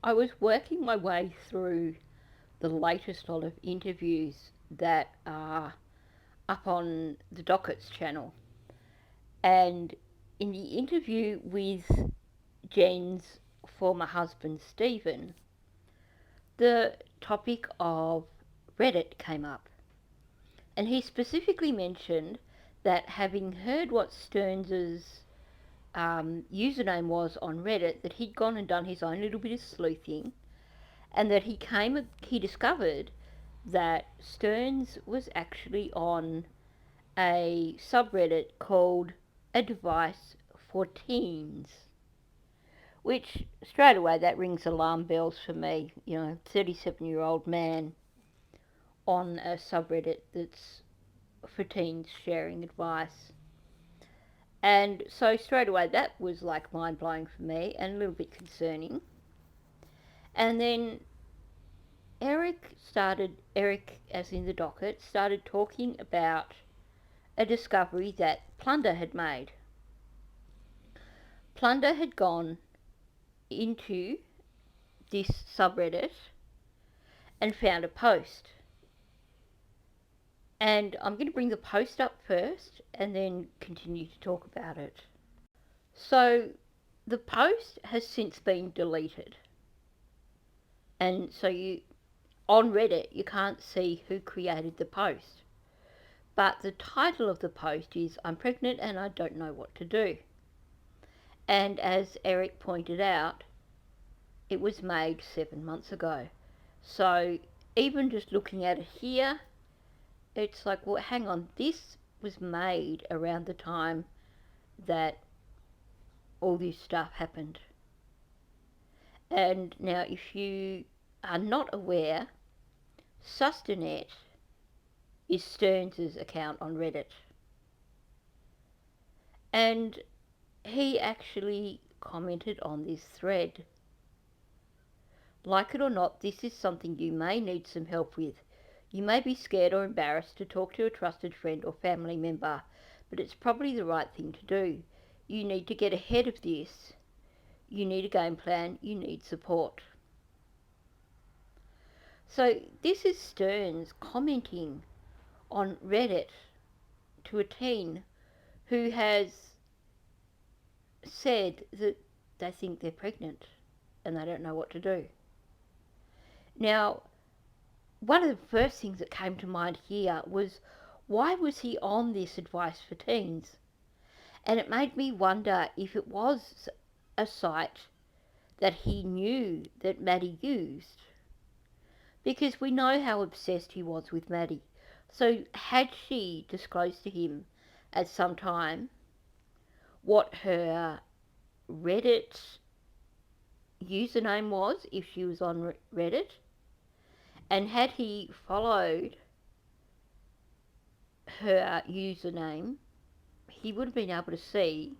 I was working my way through the latest lot of interviews that are up on the Dockets channel. And in the interview with Jen's former husband, Stephen, the topic of Reddit came up. And he specifically mentioned that having heard what Stearns's username was on Reddit, that he'd gone and done his own little bit of sleuthing, and that he discovered that Stearns was actually on a subreddit called Advice for Teens, which straight away that rings alarm bells for me. 37-year-old man on a subreddit that's for teens sharing advice. And so straight away that was like mind blowing for me and a little bit concerning. And then Eric as in the docket, started talking about a discovery that Plunder had made. Plunder had gone into this subreddit and found a post. And I'm going to bring the post up first and then continue to talk about it. So the post has since been deleted. And so on Reddit you can't see who created the post. But the title of the post is "I'm pregnant and I don't know what to do." And as Eric pointed out, it was made 7 months ago. So even just looking at it here, it's like, well, hang on, this was made around the time that all this stuff happened. And now, if you are not aware, Sustanet is Stearns's account on Reddit. And he actually commented on this thread. Like it or not, this is something you may need some help with. You may be scared or embarrassed to talk to a trusted friend or family member, but it's probably the right thing to do. You need to get ahead of this. You need a game plan. You need support. So this is Stearns commenting on Reddit to a teen who has said that they think they're pregnant and they don't know what to do. Now, one of the first things that came to mind here was, why was he on this Advice for Teens? And it made me wonder if it was a site that he knew that Maddie used, because we know how obsessed he was with Maddie. So had she disclosed to him at some time what her Reddit username was, if she was on Reddit, and had he followed her username, he would have been able to see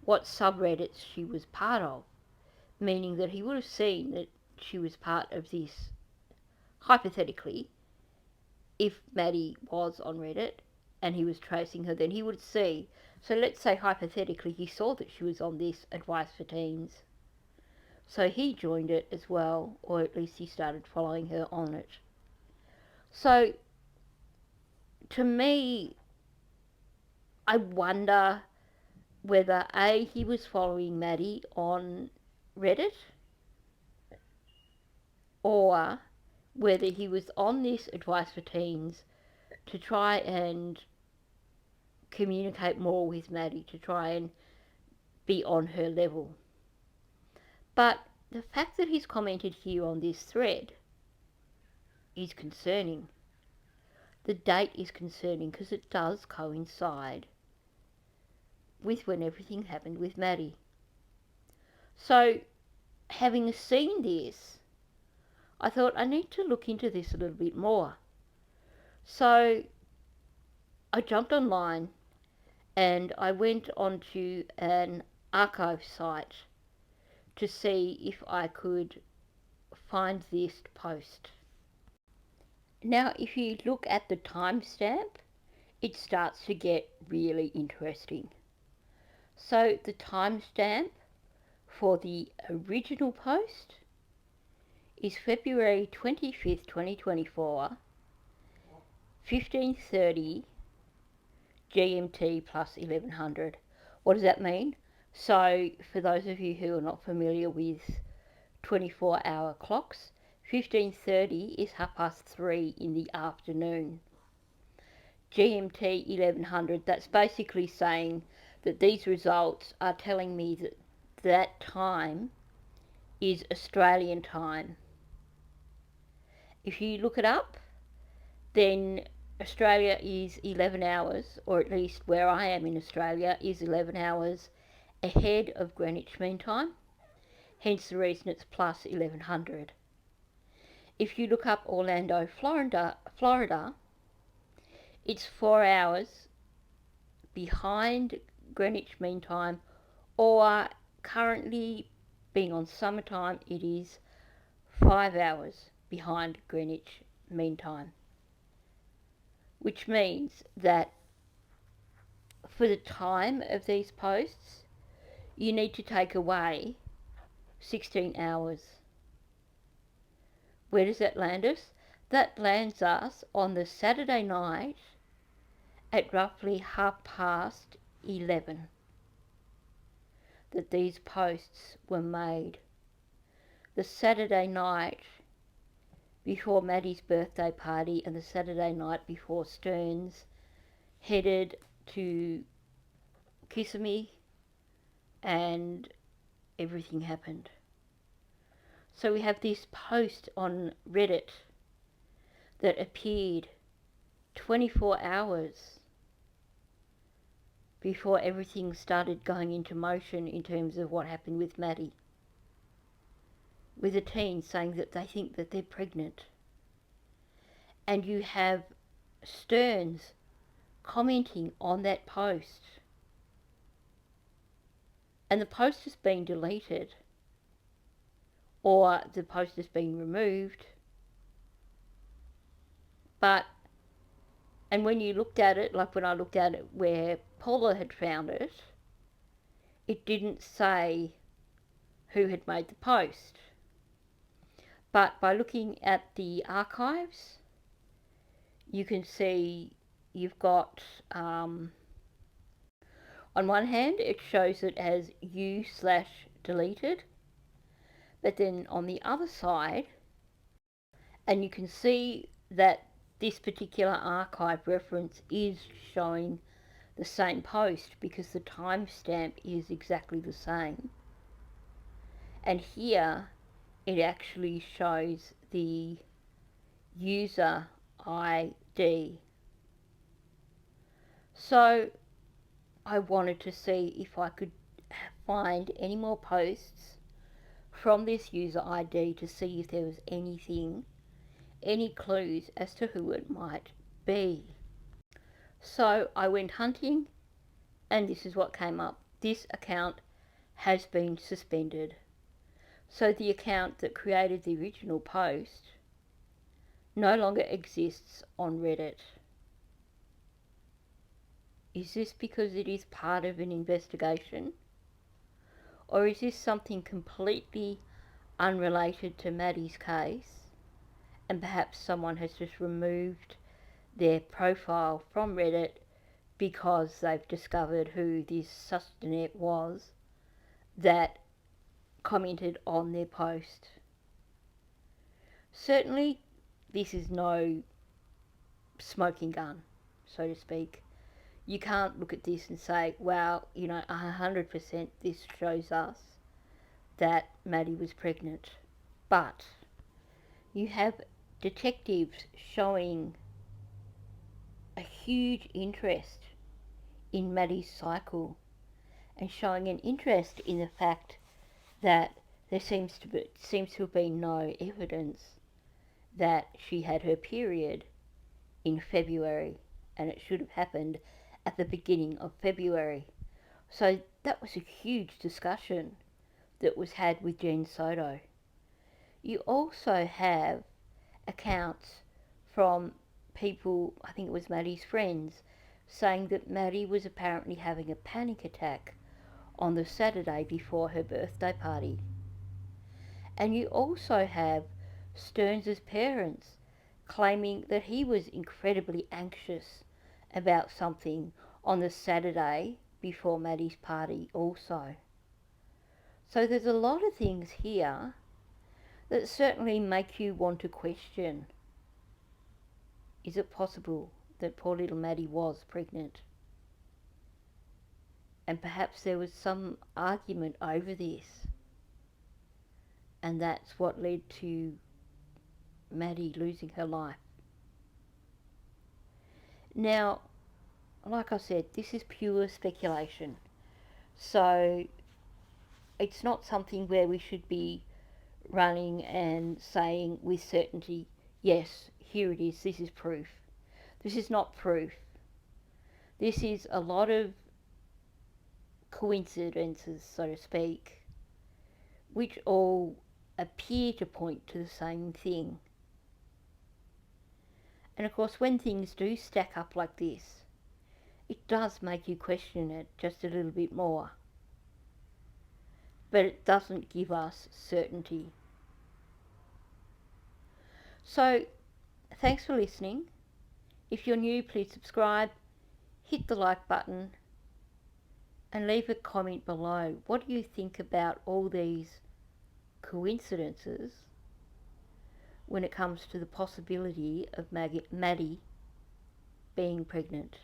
what subreddits she was part of, meaning that he would have seen that she was part of this, hypothetically, if Maddie was on Reddit and he was tracing her, then he would see. So let's say hypothetically he saw that she was on this Advice for Teens. So he joined it as well, or at least he started following her on it. So to me, I wonder whether A, he was following Maddie on Reddit, or whether he was on this Advice for Teens to try and communicate more with Maddie, to try and be on her level. But the fact that he's commented here on this thread is concerning. The date is concerning because it does coincide with when everything happened with Maddie. So, having seen this, I thought I need to look into this a little bit more. So I jumped online and I went onto an archive site to see if I could find this post. Now, if you look at the timestamp, it starts to get really interesting. So the timestamp for the original post is February 25th, 2024, 15:30 GMT plus 1100. What does that mean? So, for those of you who are not familiar with 24-hour clocks, 15:30 is 3:30 in the afternoon. GMT 1100, that's basically saying that these results are telling me that that time is Australian time. If you look it up, then Australia is 11 hours, or at least where I am in Australia, is 11 hours ahead of Greenwich Mean Time, hence the reason it's plus 1100. If you look up Orlando, Florida, it's 4 hours behind Greenwich Mean Time, or currently being on summertime, it is 5 hours behind Greenwich Mean Time. Which means that for the time of these posts, you need to take away 16 hours. Where does that land us? That lands us on the Saturday night at roughly 11:30 that these posts were made. The Saturday night before Maddie's birthday party and the Saturday night before Stearns headed to Kissimmee and everything happened. So we have this post on Reddit that appeared 24 hours before everything started going into motion in terms of what happened with Maddie, with a teen saying that they think that they're pregnant. And you have Stearns commenting on that post. And the post has been deleted, or the post has been removed. And when you looked at it, like when I looked at it where Paula had found it, it didn't say who had made the post. But by looking at the archives, you can see you've got, on one hand, it shows it as u/deleted, but then on the other side, and you can see that this particular archive reference is showing the same post because the timestamp is exactly the same. And here it actually shows the user ID. So I wanted to see if I could find any more posts from this user ID to see if there was anything, any clues as to who it might be. So I went hunting, and this is what came up. This account has been suspended. So the account that created the original post no longer exists on Reddit. Is this because it is part of an investigation? Or is this something completely unrelated to Maddie's case, and perhaps someone has just removed their profile from Reddit because they've discovered who this sustanet was that commented on their post? Certainly, this is no smoking gun, so to speak. You can't look at this and say, well, 100% this shows us that Maddie was pregnant. But you have detectives showing a huge interest in Maddie's cycle and showing an interest in the fact that there seems to have been no evidence that she had her period in February, and it should have happened at the beginning of February. So that was a huge discussion that was had with Jen Soto. You also have accounts from people, I think it was Maddie's friends, saying that Maddie was apparently having a panic attack on the Saturday before her birthday party. And you also have Stearns' parents, claiming that he was incredibly anxious about something on the Saturday before Maddie's party also. So there's a lot of things here that certainly make you want to question, is it possible that poor little Maddie was pregnant? And perhaps there was some argument over this, and that's what led to Maddie losing her life. Now, like I said, this is pure speculation, so it's not something where we should be running and saying with certainty, yes, here it is, this is proof. This is not proof. This is a lot of coincidences, so to speak, which all appear to point to the same thing. And of course, when things do stack up like this, it does make you question it just a little bit more. But it doesn't give us certainty. So, thanks for listening. If you're new, please subscribe, hit the like button, and leave a comment below. What do you think about all these coincidences when it comes to the possibility of Maddie being pregnant?